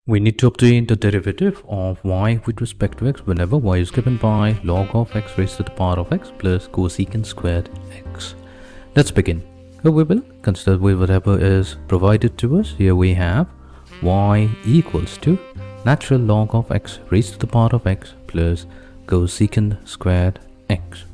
We need to obtain the derivative of y with respect to x whenever y is given by log of x raised to the power of x plus cosecant squared x. Let's begin. Here we will consider with whatever is provided to us. Here we have y equals to natural log of x raised to the power of x plus cosecant squared x.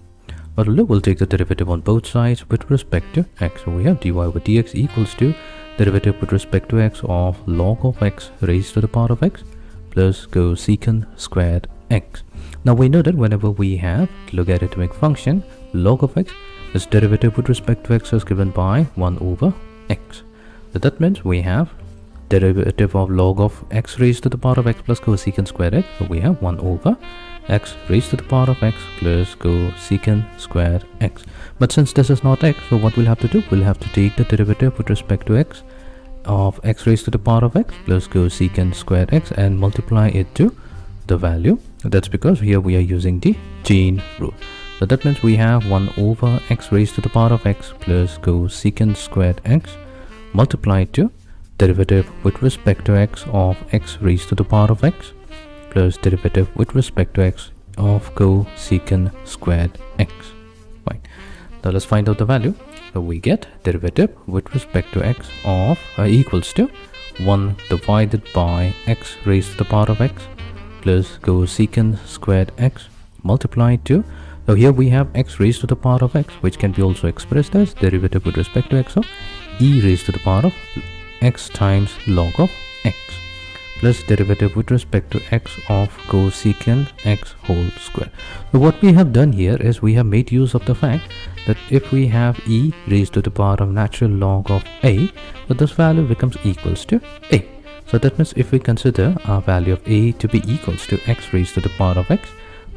What we'll do, we'll take the derivative on both sides with respect to x. So we have dy over dx equals to derivative with respect to x of log of x raised to the power of x plus cosecant squared x. Now we know that whenever we have logarithmic function log of x, its derivative with respect to x is given by 1 over x. So that means we have derivative of log of x raised to the power of x plus cosecant squared x. So we have 1 over x raised to the power of x plus cosecant squared x. But since this is not x, so what we'll have to do, we'll have to take the derivative with respect to x of x raised to the power of x plus cosecant squared x and multiply it to the value. That's because here we are using the chain rule. So that means we have 1 over x raised to the power of x plus cosecant squared x multiplied to derivative with respect to x of x raised to the power of x plus derivative with respect to x of cosecant squared x. Fine. Now let's find out the value. So we get derivative with respect to x of equals to 1 divided by x raised to the power of x plus cosecant squared x multiplied to, so here we have x raised to the power of x, which can be also expressed as derivative with respect to x of e raised to the power of x times log of x plus derivative with respect to x of cosecant x whole square. So what we have done here is we have made use of the fact that if we have e raised to the power of natural log of a, so this value becomes equals to a. So that means if we consider our value of a to be equals to x raised to the power of x,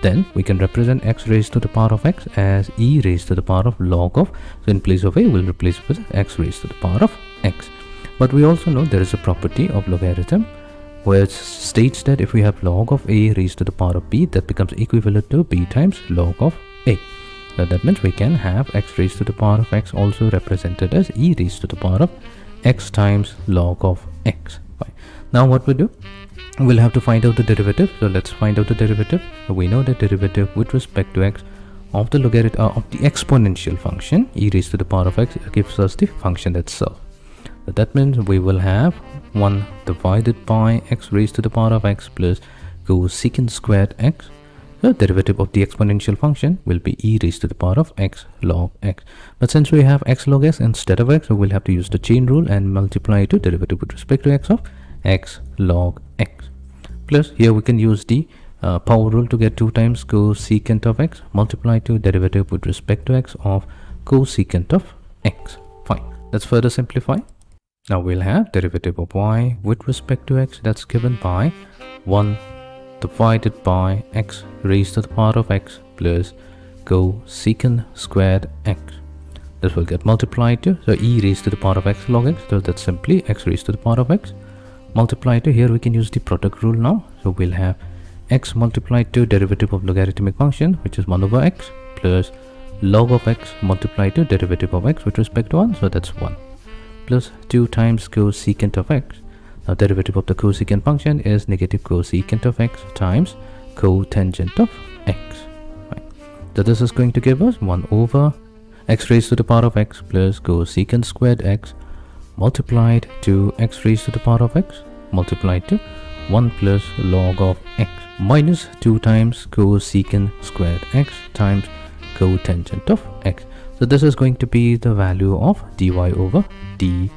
then we can represent x raised to the power of x as e raised to the power of log of, so in place of a we'll replace it with x raised to the power of x. But we also know there is a property of logarithm which states that if we have log of a raised to the power of b, that becomes equivalent to b times log of a. So that means we can have x raised to the power of x also represented as e raised to the power of x times log of x. Fine. Now what we do, we'll have to find out the derivative. So let's find out the derivative. So we know the derivative with respect to x of the logarithm of the exponential function e raised to the power of x gives us the function itself. So that means we will have 1 divided by x raised to the power of x plus cosecant squared x. The derivative of the exponential function will be e raised to the power of x log x. But since we have x log x instead of x, so we'll have to use the chain rule and multiply it to derivative with respect to x of x log x. Plus here we can use the power rule to get 2 times cosecant of x multiplied to derivative with respect to x of cosecant of x. Fine. Let's further simplify. Now we'll have derivative of y with respect to x, that's given by 1 divided by x raised to the power of x plus cosecant squared x. This will get multiplied to, so e raised to the power of x log x, so that's simply x raised to the power of x multiplied to, here we can use the product rule now. So we'll have x multiplied to derivative of logarithmic function, which is 1 over x plus log of x multiplied to derivative of x with respect to 1, so that's 1 plus 2 times cosecant of x. Now derivative of the cosecant function is negative cosecant of x times cotangent of x. Right. So this is going to give us 1 over x raised to the power of x plus cosecant squared x multiplied to x raised to the power of x multiplied to 1 plus log of x minus 2 times cosecant squared x times cotangent of x. So this is going to be the value of dy over dx.